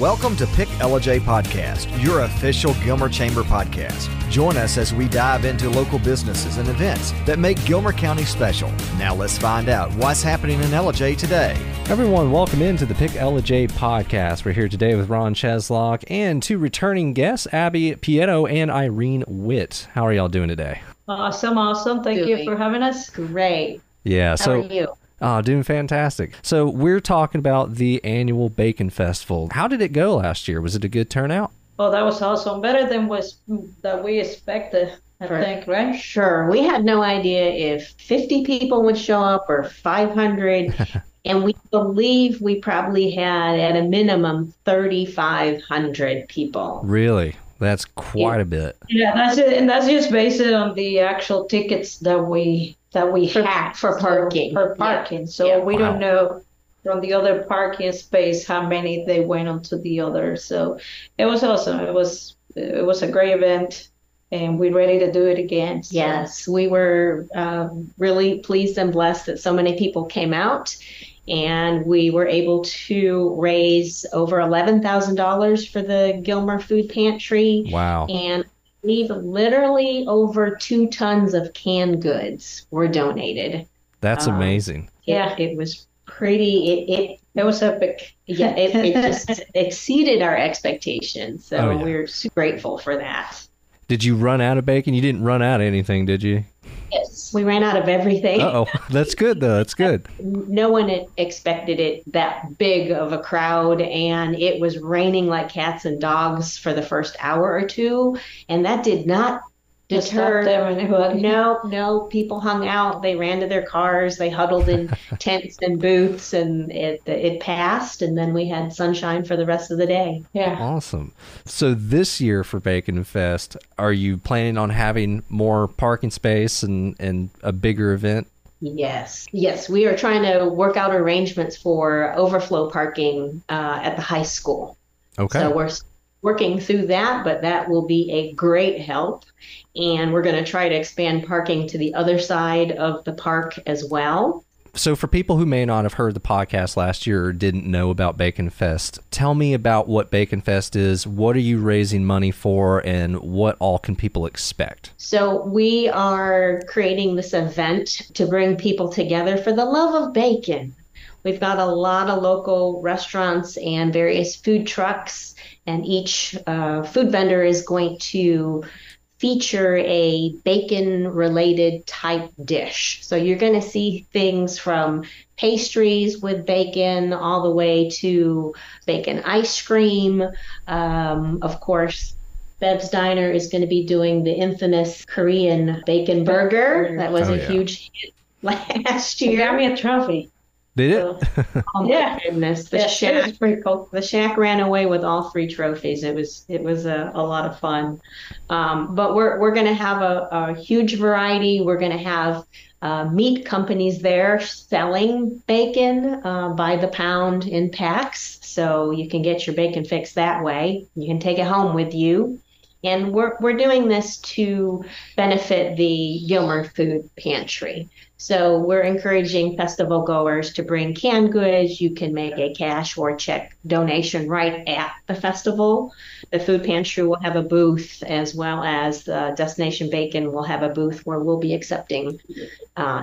Welcome to Pick Ellijay Podcast, your official Gilmer Chamber podcast. Join us as we dive into local businesses and events that make Gilmer County special. Now let's find out what's happening in Ellijay today. Everyone, welcome into the Pick Ellijay Podcast. We're here today with Ron Cheslock and two returning guests, Abbey I and Irene Witt. How are y'all doing today? Awesome. Thank you for having us. Great. Yeah. How are you? Doing fantastic. So we're talking about the annual Bacon Festival. How did it go last year? Was it a good turnout? Oh, that was awesome. Better than that we expected, I think, right? Sure. We had no idea if 50 people would show up or 500. And we believe we probably had, at a minimum, 3,500 people. Really? That's quite a bit. Yeah, that's it. And that's just based on the actual tickets that we had for parking. For parking. Yeah. So we don't know from the other parking space how many they went on to the other. So it was awesome. It was a great event, and we're ready to do it again. So. Yes, we were really pleased and blessed that so many people came out, and we were able to raise over $11,000 for the Gilmer Food Pantry. Wow. And we've literally over 2 tons of canned goods were donated. That's amazing. Yeah, it was pretty. It was epic. Yeah, it just exceeded our expectations. So we're super grateful for that. Did you run out of bacon? You didn't run out of anything, did you? Yes, we ran out of everything. Uh-oh. That's good, though. That's good. No one had expected it that big of a crowd, and it was raining like cats and dogs for the first hour or two, and that did not deter them. No, people hung out. They ran to their cars. They huddled in tents and booths, and it passed, and then we had sunshine for the rest of the day. Yeah. Awesome. So this year for Bacon Fest, are you planning on having more parking space and a bigger event? Yes, we are trying to work out arrangements for overflow parking at the high school. Okay. So we're working through that, but that will be a great help. And we're going to try to expand parking to the other side of the park as well. So for people who may not have heard the podcast last year or didn't know about Bacon Fest, tell me about what Bacon Fest is. What are you raising money for, and what all can people expect? So we are creating this event to bring people together for the love of bacon. We've got a lot of local restaurants and various food trucks, and each food vendor is going to feature a bacon-related type dish. So you're going to see things from pastries with bacon all the way to bacon ice cream. Of course, Bev's Diner is going to be doing the infamous Korean bacon burger. That was a huge hit last year. You got me a trophy. Did it? Oh my goodness! The Shack, was pretty cool. The Shack ran away with all 3 trophies. It was a lot of fun. But we're going to have a huge variety. We're going to have meat companies there selling bacon by the pound in packs, so you can get your bacon fix that way. You can take it home with you. And we're doing this to benefit the Gilmer Food Pantry. So we're encouraging festival goers to bring canned goods. You can make a cash or check donation right at the festival. The food pantry will have a booth, as well as Destination Bacon will have a booth where we'll be accepting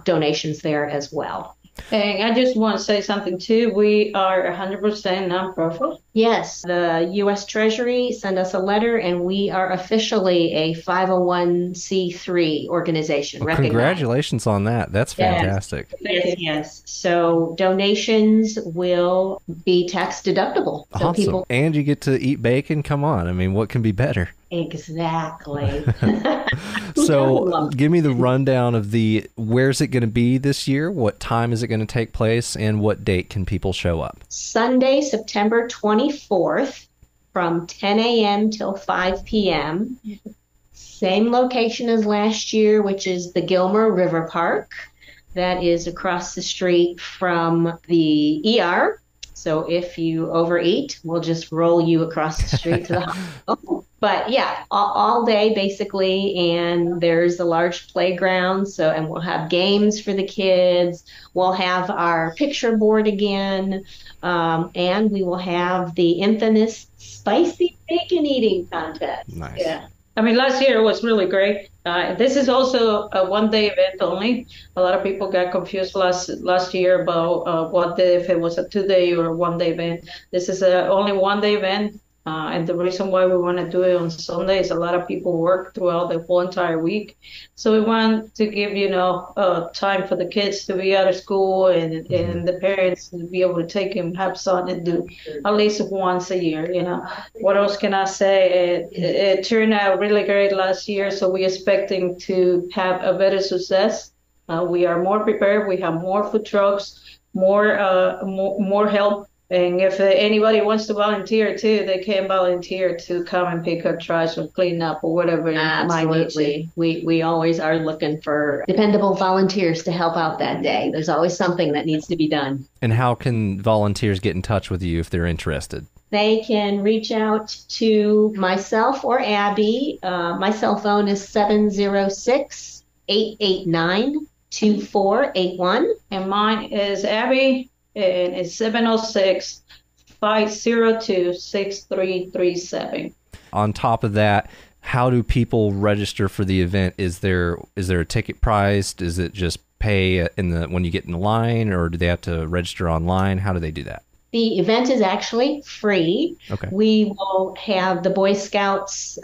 donations there as well. And I just want to say something too. We are 100% nonprofit. Yes, the U.S. Treasury sent us a letter, and we are officially a 501c3 organization. Well, congratulations on that. That's fantastic. Yes. So donations will be tax deductible. So awesome. And you get to eat bacon. Come on. I mean, what can be better? Exactly. So give me the rundown of where's it going to be this year? What time is it going to take place? And what date can people show up? Sunday, September 24th from 10 a.m. till 5 p.m. Same location as last year, which is the Gilmer River Park. That is across the street from the ER. So if you overeat, we'll just roll you across the street to the hospital. But yeah, all day basically. And there's a large playground. And we'll have games for the kids. We'll have our picture board again. And we will have the infamous spicy bacon eating contest. Nice. Yeah. I mean, last year was really great. This is also a one-day event only. A lot of people got confused last year about if it was a 2-day or a one-day event. This is only one-day event. And the reason why we want to do it on Sunday is a lot of people work throughout the whole entire week. So we want to give, time for the kids to be out of school and the parents to be able to take them, have fun, and do at least once a year. What else can I say? It turned out really great last year, so we're expecting to have a better success. We are more prepared. We have more food trucks, more help. And if anybody wants to volunteer too, they can volunteer to come and pick up trash or clean up or whatever. Absolutely. We always are looking for dependable volunteers to help out that day. There's always something that needs to be done. And how can volunteers get in touch with you if they're interested? They can reach out to myself or Abby. My cell phone is 706-889-2481. And mine is Abbey. And it's 706-502-6337. On top of that, how do people register for the event? Is there a ticket price? Is it just pay when you get in line, or do they have to register online? How do they do that? The event is actually free. Okay. We will have the Boy Scouts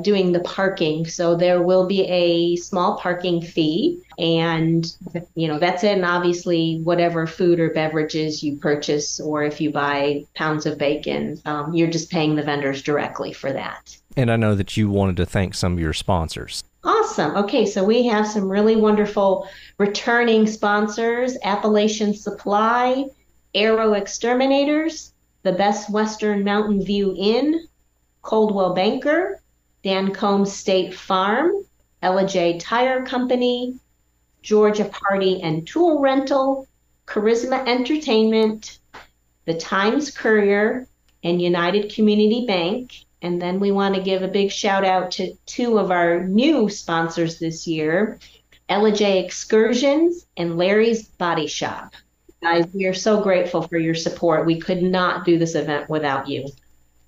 doing the parking. So there will be a small parking fee. And, that's it. And obviously, whatever food or beverages you purchase, or if you buy pounds of bacon, you're just paying the vendors directly for that. And I know that you wanted to thank some of your sponsors. Awesome. Okay, so we have some really wonderful returning sponsors: Appalachian Supply, Aero Exterminators, the Best Western Mountain View Inn, Coldwell Banker, Dan Combs State Farm, Ellijay Tire Company, Georgia Party and Tool Rental, Charisma Entertainment, the Times Courier, and United Community Bank. And then we want to give a big shout out to two of our new sponsors this year, Ellijay Excursions and Larry's Body Shop. Guys, we are so grateful for your support. We could not do this event without you.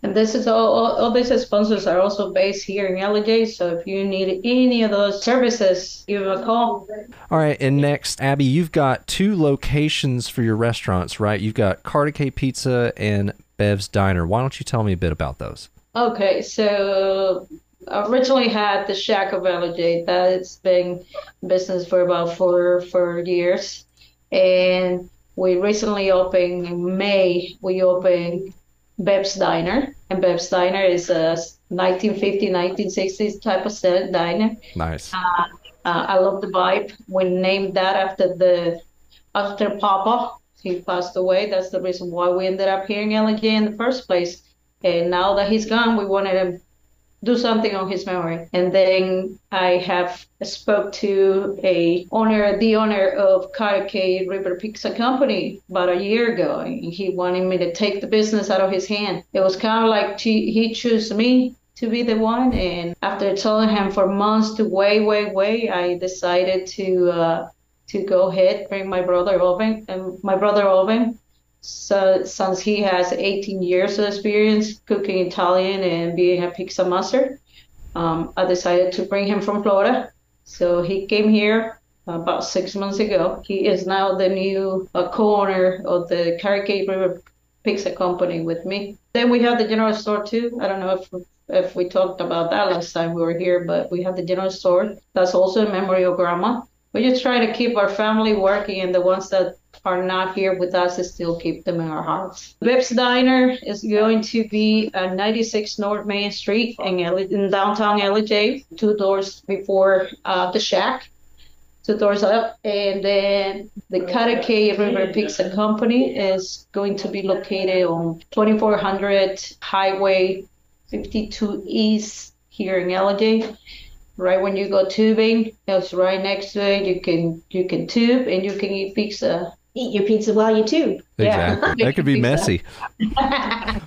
And this is all these sponsors are also based here in Ellijay. So if you need any of those services, give them a call. All right. And next, Abby, you've got 2 locations for your restaurants, right? You've got Cartacay Pizza and Bev's Diner. Why don't you tell me a bit about those? Okay. So I originally had the Shack of Ellijay. That's been in business for about four years. And we recently opened in May. We opened Bev's Diner, and Bev's Diner is a 1950s, 1960s type of set diner. Nice. I love the vibe. We named that after Papa. He passed away. That's the reason why we ended up here in Ellijay in the first place. And now that he's gone, we wanted to do something on his memory. And then I have spoke to the owner of Cartacay River Pizza Company about a year ago, and he wanted me to take the business out of his hand. It was kind of like he chose me to be the one. And after telling him for months to wait, I decided to go ahead, bring my brother Owen. So since he has 18 years of experience cooking Italian and being a pizza master, I decided to bring him from Florida. So he came here about 6 months ago. He is now the new co-owner of the Cartacay River Pizza Company with me. Then we have the general store too. I don't know if we talked about that last time we were here, but we have the general store. That's also in memory of Grandma. We just try to keep our family working, and the ones that are not here with us still keep them in our hearts. Bev's Diner is going to be 96 North Main Street in downtown Ellijay, 2 doors before the Shack, 2 doors up. And then the Cartacay River Pizza Company is going to be located on 2400 Highway 52 East here in Ellijay. Right when you go tubing, it's right next to it. You can tube and you can eat pizza Eat your pizza while you tube. Exactly. That could be messy.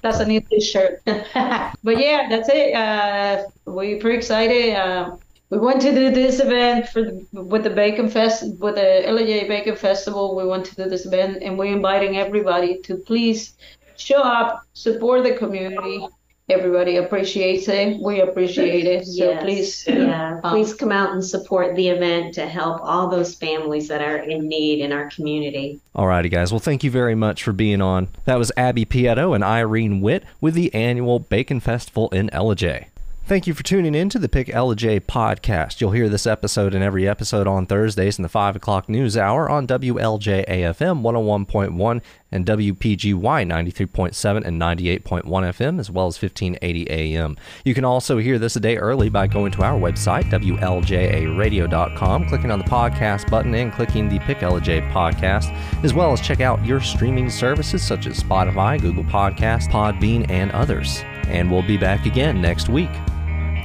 That's a new t-shirt. But yeah, that's it. We're pretty excited. We want to do this event with the Bacon Fest, with the Ellijay Bacon Festival. We want to do this event, and we're inviting everybody to please show up, support the community. Everybody appreciates it. We appreciate it. So Yes. please, Please come out and support the event to help all those families that are in need in our community. Alrighty, guys. Well, thank you very much for being on. That was Abbey Pietto and Irene Witt with the annual Bacon Festival in Ellijay. Thank you for tuning in to the Pick Ellijay Podcast. You'll hear this episode and every episode on Thursdays in the 5 o'clock news hour on WLJA-FM 101.1 and WPGY 93.7 and 98.1 FM, as well as 1580 AM. You can also hear this a day early by going to our website, WLJAradio.com, clicking on the podcast button and clicking the Pick Ellijay Podcast, as well as check out your streaming services such as Spotify, Google Podcasts, Podbean, and others. And we'll be back again next week.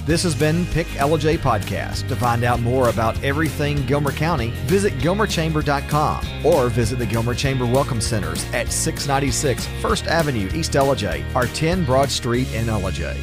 This has been Pick Ellijay Podcast. To find out more about everything Gilmer County, visit GilmerChamber.com or visit the Gilmer Chamber Welcome Centers at 696 First Avenue, East Ellijay, or 10 Broad Street in Ellijay.